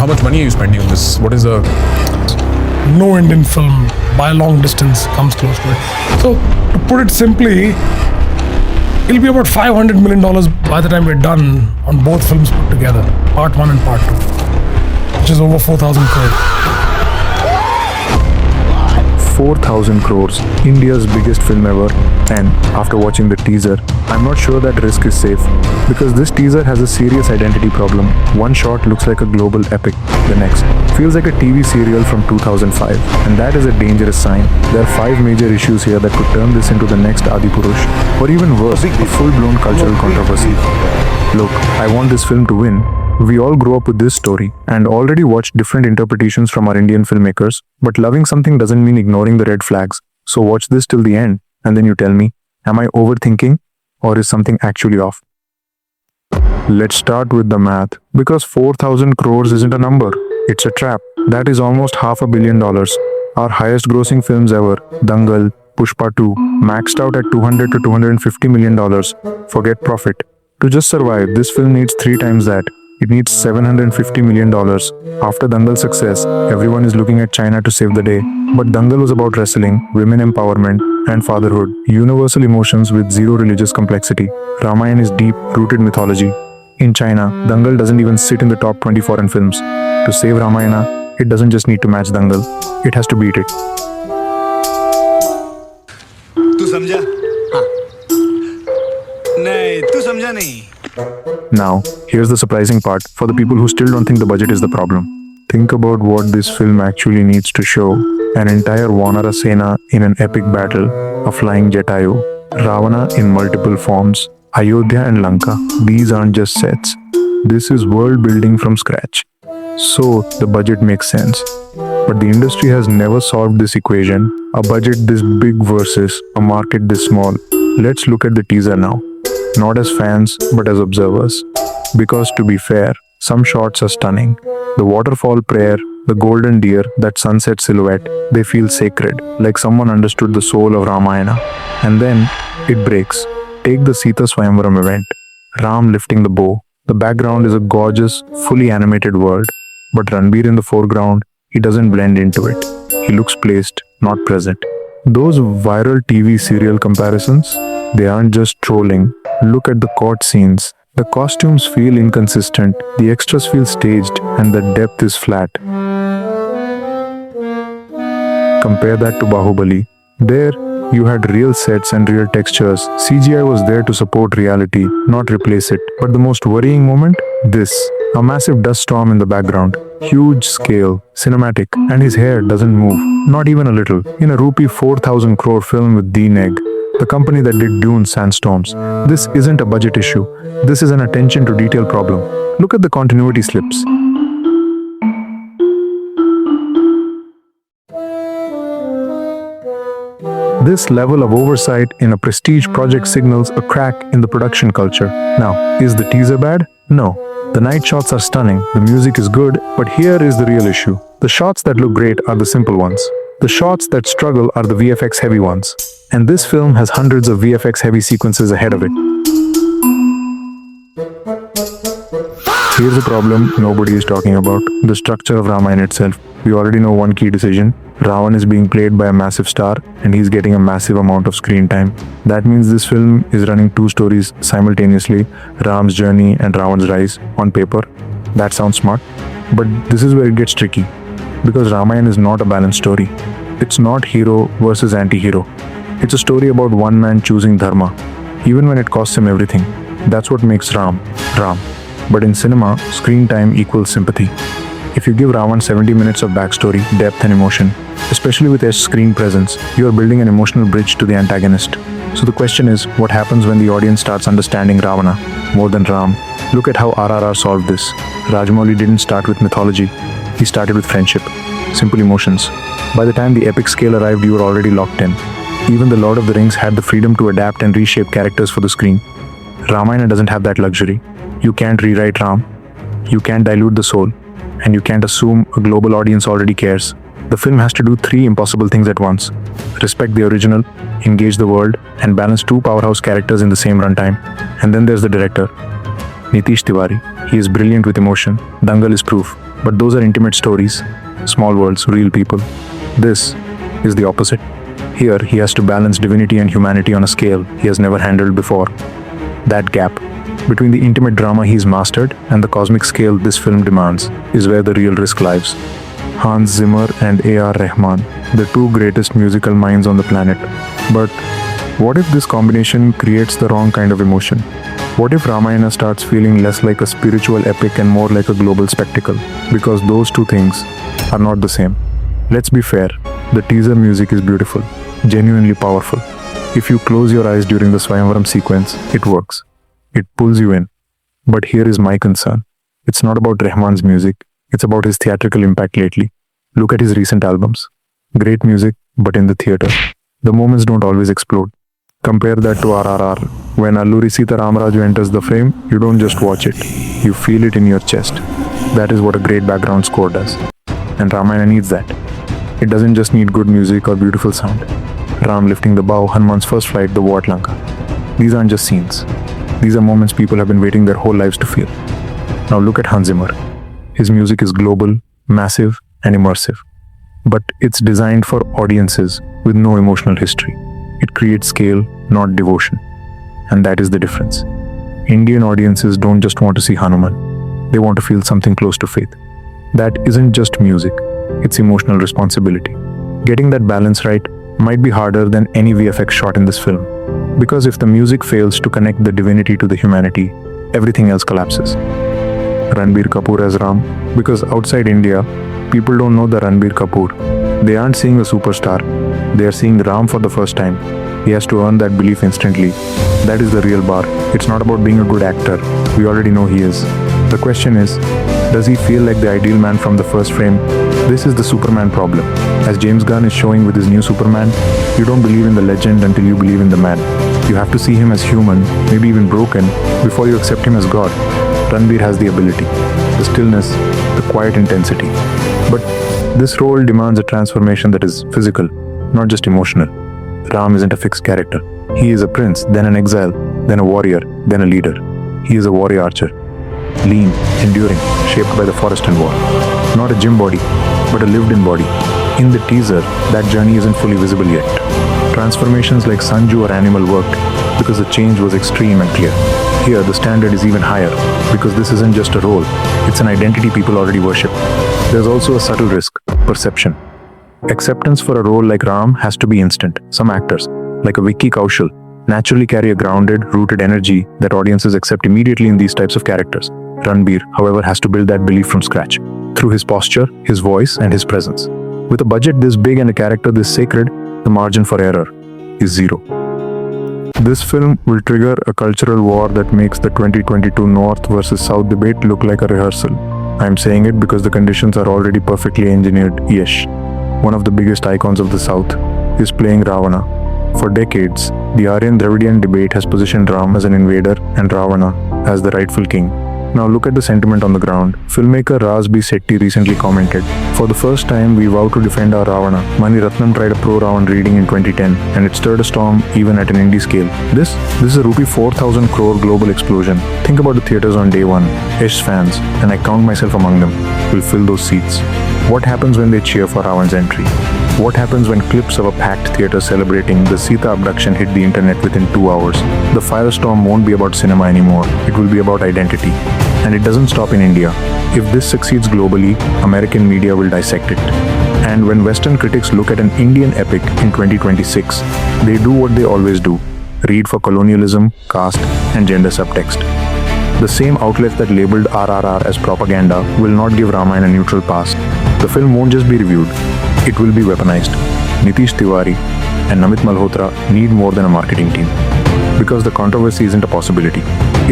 How much money are you spending on this? What is the... No Indian film by a long distance comes close to it. So to put it simply, it'll be about $500 million by the time we're done on both films put together, part 1 and part 2, which is over 4,000 crores. 4,000 crores, India's biggest film ever, and after watching the teaser, I'm not sure that risk is safe, because this teaser has a serious identity problem. One shot looks like a global epic, the next feels like a TV serial from 2005, and that is a dangerous sign. There are 5 major issues here that could turn this into the next Adipurush, or even worse, a full-blown cultural controversy. Look, I want this film to win. We all grew up with this story and already watched different interpretations from our Indian filmmakers, but loving something doesn't mean ignoring the red flags. So watch this till the end and then you tell me, am I overthinking or is something actually off? Let's start with the math, because 4,000 crores isn't a number, it's a trap. That is almost $500 million. Our highest grossing films ever, Dangal, Pushpa 2, maxed out at $200 to $250 million. Forget profit. To just survive, this film needs 3 times that. It needs $750 million. After Dangal's success, everyone is looking at China to save the day. But Dangal was about wrestling, women empowerment, and fatherhood. Universal emotions with zero religious complexity. Ramayan is deep-rooted mythology. In China, Dangal doesn't even sit in the top 20 foreign films. To save Ramayana, it doesn't just need to match Dangal. It has to beat it. तू समझा? हाँ. नहीं, तू समझा नहीं. Now, here's the surprising part for the people who still don't think the budget is the problem. Think about what this film actually needs to show. An entire Vanara Sena in an epic battle, a flying Jatayu, Ravana in multiple forms, Ayodhya and Lanka. These aren't just sets. This is world building from scratch. So, the budget makes sense. But the industry has never solved this equation. A budget this big versus a market this small. Let's look at the teaser now. Not as fans, but as observers. Because to be fair, some shots are stunning. The waterfall prayer, the golden deer, that sunset silhouette, they feel sacred, like someone understood the soul of Ramayana. And then, it breaks. Take the Sita Swayamvaram event. Ram lifting the bow. The background is a gorgeous, fully animated world. But Ranbir in the foreground, he doesn't blend into it. He looks placed, not present. Those viral TV serial comparisons, they aren't just trolling. Look at the court scenes. The costumes feel inconsistent, the extras feel staged, and the depth is flat. Compare that to Bahubali. There, you had real sets and real textures. CGI was there to support reality, not replace it. But the most worrying moment? This. A massive dust storm in the background. Huge scale, cinematic, and his hair doesn't move. Not even a little. In a rupee 4,000 crore film with DNEG, the company that did Dune Sandstorms. This isn't a budget issue. This is an attention to detail problem. Look at the continuity slips. This level of oversight in a prestige project signals a crack in the production culture. Now, is the teaser bad? No. The night shots are stunning, the music is good, but here is the real issue. The shots that look great are the simple ones. The shots that struggle are the VFX heavy ones. And this film has hundreds of VFX heavy sequences ahead of it. Here's a problem nobody is talking about, the structure of Ramayana itself. We already know one key decision. Ravana is being played by a massive star and he's getting a massive amount of screen time. That means this film is running 2 stories simultaneously, Ram's journey and Ravan's rise. On paper, that sounds smart. But this is where it gets tricky. Because Ramayana is not a balanced story. It's not hero versus anti-hero. It's a story about one man choosing dharma, even when it costs him everything. That's what makes Ram, Ram. But in cinema, screen time equals sympathy. If you give Ravan 70 minutes of backstory, depth and emotion, especially with Yash's screen presence, you are building an emotional bridge to the antagonist. So the question is, what happens when the audience starts understanding Ravana more than Ram? Look at how RRR solved this. Rajamouli didn't start with mythology. He started with friendship, simple emotions. By the time the epic scale arrived, you were already locked in. Even the Lord of the Rings had the freedom to adapt and reshape characters for the screen. Ramayana doesn't have that luxury. You can't rewrite Ram. You can't dilute the soul. And you can't assume a global audience already cares. The film has to do 3 impossible things at once. Respect the original, engage the world, and balance 2 powerhouse characters in the same runtime. And then there's the director, Nitesh Tiwari. He is brilliant with emotion. Dangal is proof. But those are intimate stories, small worlds, real people. This is the opposite. Here, he has to balance divinity and humanity on a scale he has never handled before. That gap between the intimate drama he's mastered and the cosmic scale this film demands is where the real risk lies. Hans Zimmer and A.R. Rahman, the two greatest musical minds on the planet. But what if this combination creates the wrong kind of emotion? What if Ramayana starts feeling less like a spiritual epic and more like a global spectacle? Because those two things are not the same. Let's be fair, the teaser music is beautiful, genuinely powerful. If you close your eyes during the Swayamvaram sequence, it works. It pulls you in. But here is my concern. It's not about Rahman's music, it's about his theatrical impact lately. Look at his recent albums. Great music, but in the theater. The moments don't always explode. Compare that to RRR. When Alluri Sita Ramaraju enters the frame, you don't just watch it. You feel it in your chest. That is what a great background score does. And Ramayana needs that. It doesn't just need good music or beautiful sound. Ram lifting the bow, Hanuman's first flight, the war at Lanka. These aren't just scenes. These are moments people have been waiting their whole lives to feel. Now look at Hans Zimmer. His music is global, massive, and immersive. But it's designed for audiences with no emotional history. It creates scale, not devotion. And that is the difference. Indian audiences don't just want to see Hanuman. They want to feel something close to faith. That isn't just music. It's emotional responsibility. Getting that balance right might be harder than any VFX shot in this film. Because if the music fails to connect the divinity to the humanity, everything else collapses. Ranbir Kapoor as Ram, because outside India, people don't know the Ranbir Kapoor. They aren't seeing the superstar. They are seeing Ram for the first time. He has to earn that belief instantly. That is the real bar. It's not about being a good actor. We already know he is. The question is, does he feel like the ideal man from the first frame? This is the Superman problem. As James Gunn is showing with his new Superman, you don't believe in the legend until you believe in the man. You have to see him as human, maybe even broken, before you accept him as God. Ranbir has the ability, the stillness, the quiet intensity. But this role demands a transformation that is physical, not just emotional. Ram isn't a fixed character. He is a prince, then an exile, then a warrior, then a leader. He is a warrior archer. Lean, enduring, shaped by the forest and war. Not a gym body, but a lived-in body. In the teaser, that journey isn't fully visible yet. Transformations like Sanju or Animal worked because the change was extreme and clear. Here, the standard is even higher because this isn't just a role, it's an identity people already worship. There's also a subtle risk, perception. Acceptance for a role like Ram has to be instant. Some actors, like a Vicky Kaushal, naturally carry a grounded, rooted energy that audiences accept immediately in these types of characters. Ranbir, however, has to build that belief from scratch, through his posture, his voice, and his presence. With a budget this big and a character this sacred, the margin for error is zero. This film will trigger a cultural war that makes the 2022 North versus South debate look like a rehearsal. I'm saying it because the conditions are already perfectly engineered. Yash, one of the biggest icons of the South, is playing Ravana. For decades, the Aryan Dravidian debate has positioned Ram as an invader and Ravana as the rightful king. Now look at the sentiment on the ground. Filmmaker Raz B. Sethi recently commented, "For the first time, we vow to defend our Ravana." Mani Ratnam tried a pro-Ravan reading in 2010, and it stirred a storm even at an indie scale. This is a rupee 4,000 crore global explosion. Think about the theaters on day one. Yash fans, and I count myself among them, will fill those seats. What happens when they cheer for Ravan's entry? What happens when clips of a packed theater celebrating the Sita abduction hit the internet within 2 hours? The firestorm won't be about cinema anymore. It will be about identity. And it doesn't stop in India. If this succeeds globally, American media will dissect it. And when Western critics look at an Indian epic in 2026, they do what they always do: read for colonialism, caste, and gender subtext. The same outlets that labeled RRR as propaganda will not give Ramayana a neutral pass. The film won't just be reviewed, it will be weaponized. Nitesh Tiwari and Namit Malhotra need more than a marketing team. Because the controversy isn't a possibility,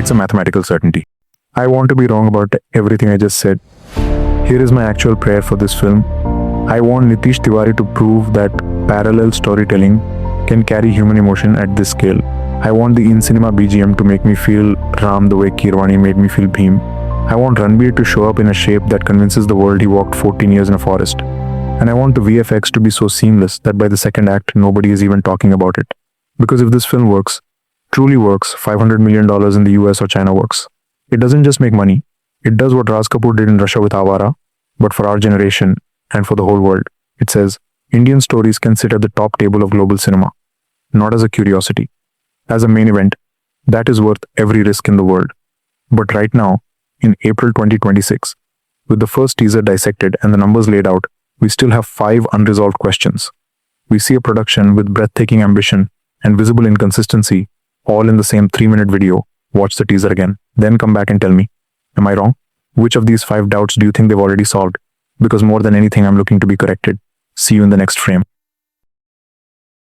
it's a mathematical certainty. I want to be wrong about everything I just said. Here is my actual prayer for this film. I want Nitesh Tiwari to prove that parallel storytelling can carry human emotion at this scale. I want the in-cinema BGM to make me feel Ram the way Kirwani made me feel Bhim. I want Ranbir to show up in a shape that convinces the world he walked 14 years in a forest. And I want the VFX to be so seamless that by the second act, nobody is even talking about it. Because if this film works, truly works, $500 million in the US or China works, it doesn't just make money. It does what Raj Kapoor did in Russia with Avara. But for our generation and for the whole world, it says Indian stories can sit at the top table of global cinema, not as a curiosity, as a main event that is worth every risk in the world. But right now, in April 2026, with the first teaser dissected and the numbers laid out, we still have 5 unresolved questions. We see a production with breathtaking ambition and visible inconsistency, all in the same 3-minute video. Watch the teaser again, then come back and tell me, am I wrong? Which of these 5 doubts do you think they've already solved? Because more than anything, I'm looking to be corrected. See you in the next frame.